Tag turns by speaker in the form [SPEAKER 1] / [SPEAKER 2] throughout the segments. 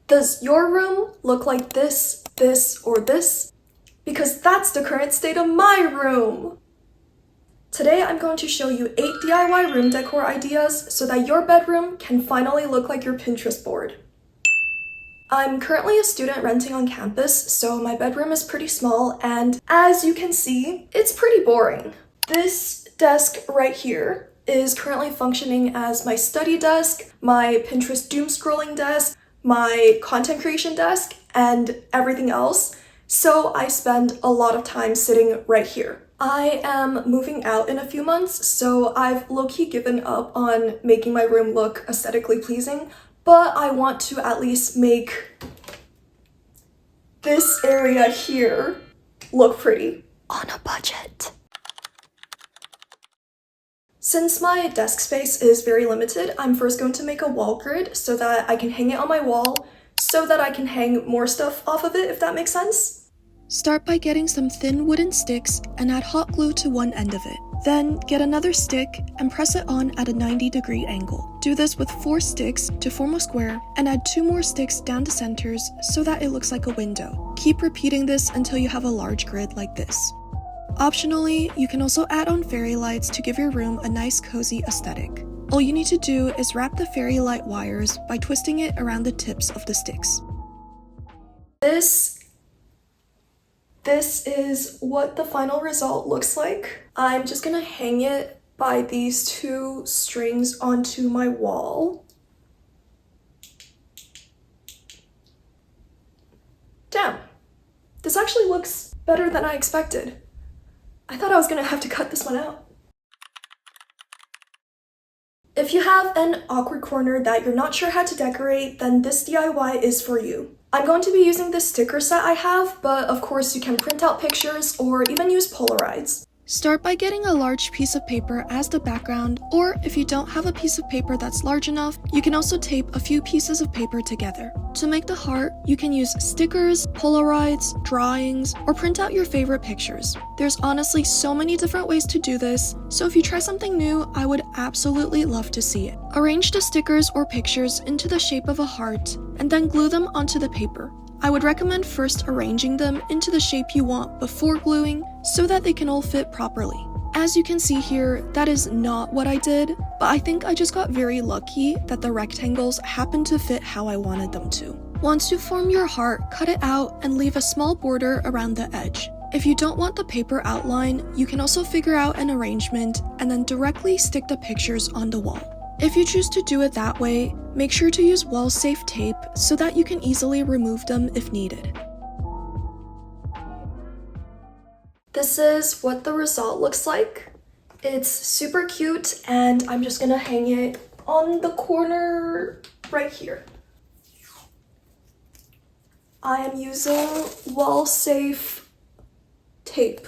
[SPEAKER 1] Does your room look like this, or this? Because that's the current state of my room! Today I'm going to show you 8 DIY room decor ideas so that your bedroom can finally look like your Pinterest board. I'm currently a student renting on campus, so my bedroom is pretty small, and as you can see, it's pretty boring. This desk right here is currently functioning as my study desk, my Pinterest doom scrolling desk, my content creation desk, and everything else, so I spend a lot of time sitting right here. I am moving out in a few months, so I've low-key given up on making my room look aesthetically pleasing, but I want to at least make this area here look pretty on a budget. Since my desk space is very limited, I'm first going to make a wall grid so that I can hang it on my wall, so that I can hang more stuff off of it, if that makes sense.
[SPEAKER 2] Start by getting some thin wooden sticks and add hot glue to one end of it. Then get another stick and press it on at a 90-degree angle. Do this with 4 sticks to form a square and add 2 more sticks down the centers so that it looks like a window. Keep repeating this until you have a large grid like this. Optionally, you can also add on fairy lights to give your room a nice cozy aesthetic. All you need to do is wrap the fairy light wires by twisting it around the tips of the sticks.
[SPEAKER 1] This is what the final result looks like. I'm just gonna hang it by these 2 strings onto my wall. Damn, this actually looks better than I expected. I thought I was gonna have to cut this one out. If you have an awkward corner that you're not sure how to decorate, then this DIY is for you. I'm going to be using this sticker set I have, but of course you can print out pictures or even use Polaroids.
[SPEAKER 2] Start by getting a large piece of paper as the background, or if you don't have a piece of paper that's large enough, you can also tape a few pieces of paper together. To make the heart, you can use stickers, Polaroids, drawings, or print out your favorite pictures. There's honestly so many different ways to do this, so if you try something new, I would absolutely love to see it. Arrange the stickers or pictures into the shape of a heart, and then glue them onto the paper. I would recommend first arranging them into the shape you want before gluing so that they can all fit properly. As you can see here, that is not what I did, but I think I just got very lucky that the rectangles happened to fit how I wanted them to. Once you form your heart, cut it out and leave a small border around the edge. If you don't want the paper outline, you can also figure out an arrangement and then directly stick the pictures on the wall. If you choose to do it that way, make sure to use wall-safe tape so that you can easily remove them if needed.
[SPEAKER 1] This is what the result looks like. It's super cute, and I'm just gonna hang it on the corner right here. I am using wall-safe tape.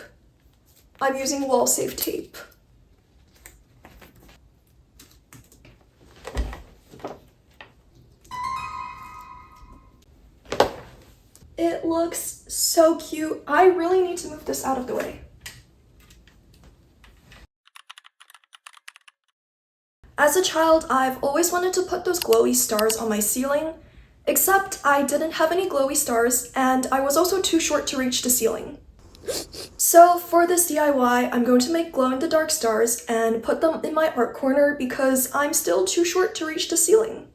[SPEAKER 1] It looks so cute. I really need to move this out of the way. As a child, I've always wanted to put those glowy stars on my ceiling, except I didn't have any glowy stars, and I was also too short to reach the ceiling. So for this DIY, I'm going to make glow-in-the-dark stars and put them in my art corner because I'm still too short to reach the ceiling.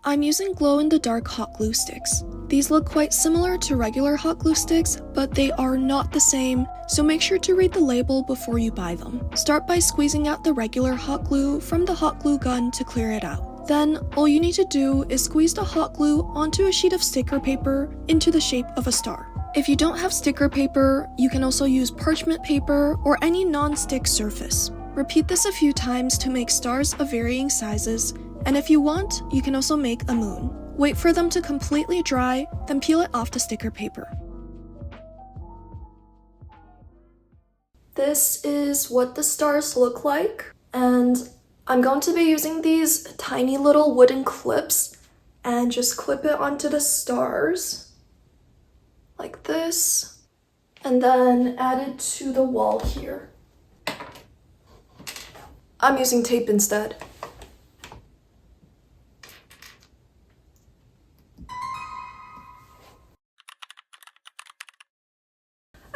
[SPEAKER 2] I'm using glow-in-the-dark hot glue sticks. These look quite similar to regular hot glue sticks, but they are not the same, so make sure to read the label before you buy them. Start by squeezing out the regular hot glue from the hot glue gun to clear it out. Then, all you need to do is squeeze the hot glue onto a sheet of sticker paper into the shape of a star. If you don't have sticker paper, you can also use parchment paper or any non-stick surface. Repeat this a few times to make stars of varying sizes, and if you want, you can also make a moon. Wait for them to completely dry, then peel it off the sticker paper.
[SPEAKER 1] This is what the stars look like, and I'm going to be using these tiny little wooden clips and just clip it onto the stars like this, and then add it to the wall here. I'm using tape instead.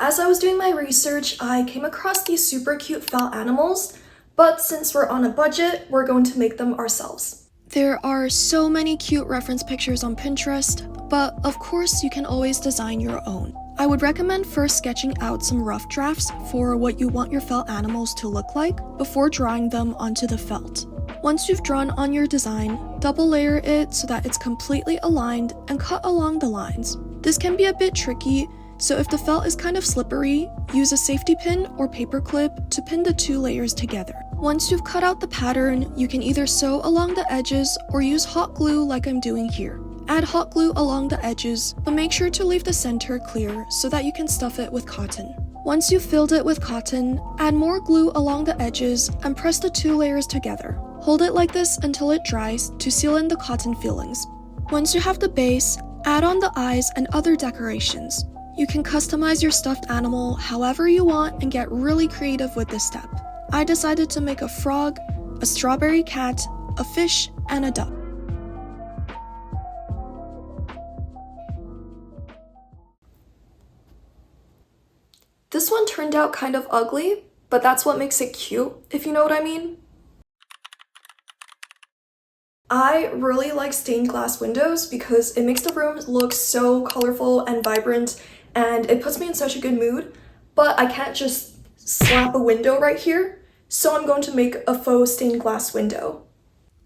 [SPEAKER 1] As I was doing my research, I came across these super cute felt animals, but since we're on a budget, we're going to make them ourselves.
[SPEAKER 2] There are so many cute reference pictures on Pinterest, but of course you can always design your own. I would recommend first sketching out some rough drafts for what you want your felt animals to look like before drawing them onto the felt. Once you've drawn on your design, double layer it so that it's completely aligned and cut along the lines. This can be a bit tricky, so if the felt is kind of slippery, use a safety pin or paper clip to pin the 2 layers together. Once you've cut out the pattern, you can either sew along the edges or use hot glue like I'm doing here. Add hot glue along the edges, but make sure to leave the center clear so that you can stuff it with cotton. Once you've filled it with cotton, add more glue along the edges and press the 2 layers together. Hold it like this until it dries to seal in the cotton fillings. Once you have the base, add on the eyes and other decorations. You can customize your stuffed animal however you want and get really creative with this step. I decided to make a frog, a strawberry cat, a fish, and a duck.
[SPEAKER 1] This one turned out kind of ugly, but that's what makes it cute, if you know what I mean. I really like stained glass windows because it makes the room look so colorful and vibrant, and it puts me in such a good mood, but I can't just slap a window right here, so I'm going to make a faux stained glass window.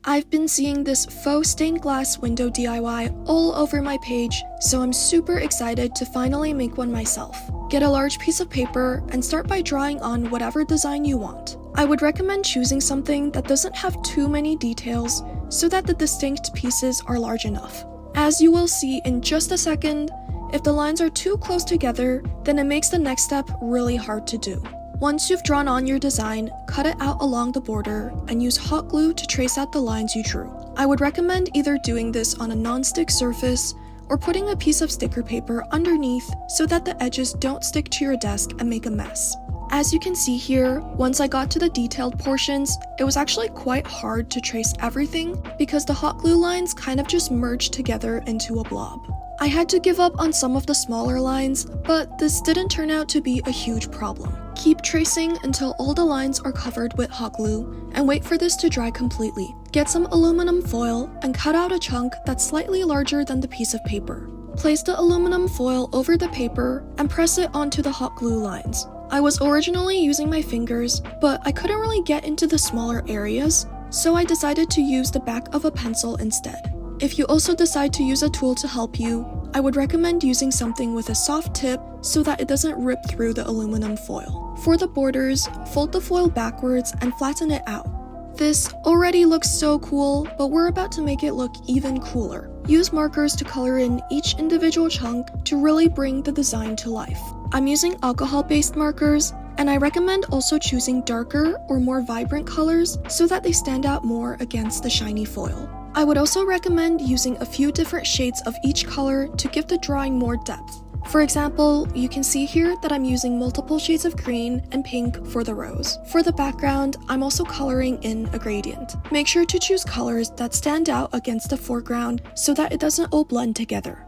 [SPEAKER 2] I've been seeing this faux stained glass window DIY all over my page, so I'm super excited to finally make one myself. Get a large piece of paper and start by drawing on whatever design you want. I would recommend choosing something that doesn't have too many details so that the distinct pieces are large enough. As you will see in just a second, if the lines are too close together, then it makes the next step really hard to do. Once you've drawn on your design, cut it out along the border and use hot glue to trace out the lines you drew. I would recommend either doing this on a non-stick surface or putting a piece of sticker paper underneath so that the edges don't stick to your desk and make a mess. As you can see here, once I got to the detailed portions, it was actually quite hard to trace everything because the hot glue lines kind of just merged together into a blob. I had to give up on some of the smaller lines, but this didn't turn out to be a huge problem. Keep tracing until all the lines are covered with hot glue and wait for this to dry completely. Get some aluminum foil and cut out a chunk that's slightly larger than the piece of paper. Place the aluminum foil over the paper and press it onto the hot glue lines. I was originally using my fingers, but I couldn't really get into the smaller areas, so I decided to use the back of a pencil instead. If you also decide to use a tool to help you, I would recommend using something with a soft tip so that it doesn't rip through the aluminum foil. For the borders, fold the foil backwards and flatten it out. This already looks so cool, but we're about to make it look even cooler. Use markers to color in each individual chunk to really bring the design to life. I'm using alcohol-based markers, and I recommend also choosing darker or more vibrant colors so that they stand out more against the shiny foil. I would also recommend using a few different shades of each color to give the drawing more depth. For example, you can see here that I'm using multiple shades of green and pink for the rose. For the background, I'm also coloring in a gradient. Make sure to choose colors that stand out against the foreground so that it doesn't all blend together.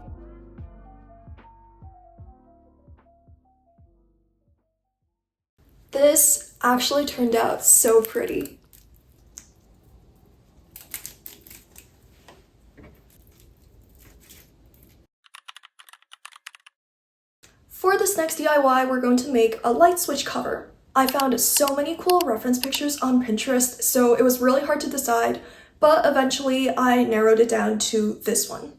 [SPEAKER 1] This actually turned out so pretty. For this next DIY, we're going to make a light switch cover. I found so many cool reference pictures on Pinterest, so it was really hard to decide, but eventually I narrowed it down to this one.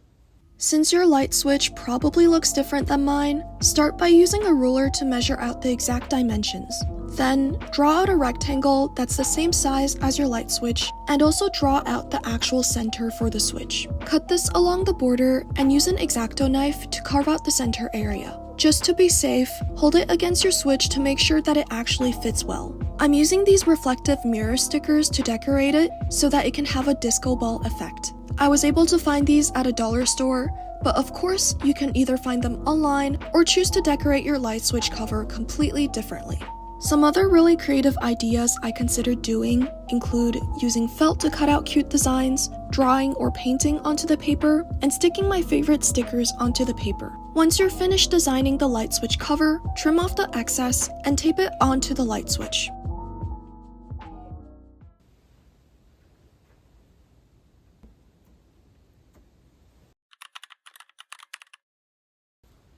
[SPEAKER 2] Since your light switch probably looks different than mine, start by using a ruler to measure out the exact dimensions. Then, draw out a rectangle that's the same size as your light switch, and also draw out the actual center for the switch. Cut this along the border and use an X-Acto knife to carve out the center area. Just to be safe, hold it against your switch to make sure that it actually fits well. I'm using these reflective mirror stickers to decorate it so that it can have a disco ball effect. I was able to find these at a dollar store, but of course you can either find them online or choose to decorate your light switch cover completely differently. Some other really creative ideas I considered doing include using felt to cut out cute designs, drawing or painting onto the paper, and sticking my favorite stickers onto the paper. Once you're finished designing the light switch cover, trim off the excess and tape it onto the light switch.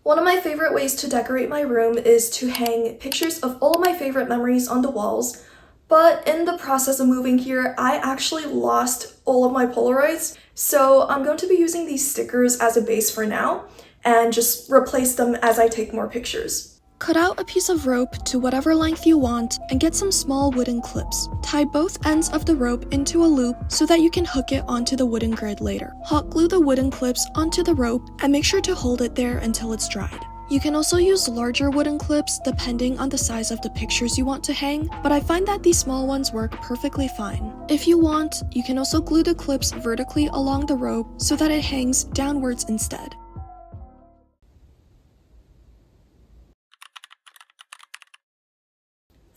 [SPEAKER 1] One of my favorite ways to decorate my room is to hang pictures of all of my favorite memories on the walls, but in the process of moving here, I actually lost all of my Polaroids, so I'm going to be using these stickers as a base for now, and just replace them as I take more pictures.
[SPEAKER 2] Cut out a piece of rope to whatever length you want and get some small wooden clips. Tie both ends of the rope into a loop so that you can hook it onto the wooden grid later. Hot glue the wooden clips onto the rope and make sure to hold it there until it's dried. You can also use larger wooden clips depending on the size of the pictures you want to hang, but I find that these small ones work perfectly fine. If you want, you can also glue the clips vertically along the rope so that it hangs downwards instead.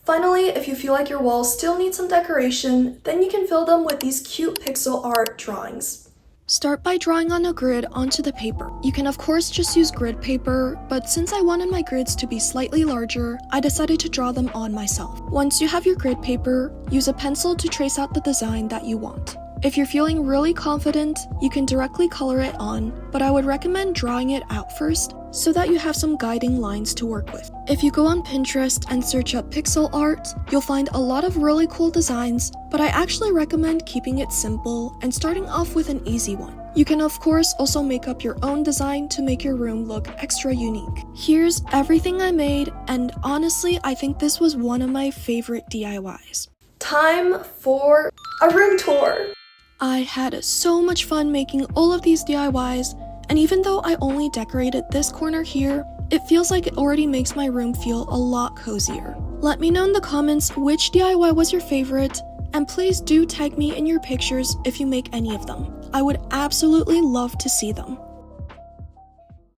[SPEAKER 1] Finally, if you feel like your walls still need some decoration, then you can fill them with these cute pixel art drawings.
[SPEAKER 2] Start by drawing on a grid onto the paper. You can of course just use grid paper, but since I wanted my grids to be slightly larger, I decided to draw them on myself. Once you have your grid paper, use a pencil to trace out the design that you want. If you're feeling really confident, you can directly color it on, but I would recommend drawing it out first so that you have some guiding lines to work with. If you go on Pinterest and search up pixel art, you'll find a lot of really cool designs, but I actually recommend keeping it simple and starting off with an easy one. You can of course also make up your own design to make your room look extra unique. Here's everything I made, and honestly, I think this was one of my favorite DIYs.
[SPEAKER 1] Time for a room tour!
[SPEAKER 2] I had so much fun making all of these DIYs, and even though I only decorated this corner here, it feels like it already makes my room feel a lot cozier. Let me know in the comments which DIY was your favorite, and please do tag me in your pictures if you make any of them. I would absolutely love to see them.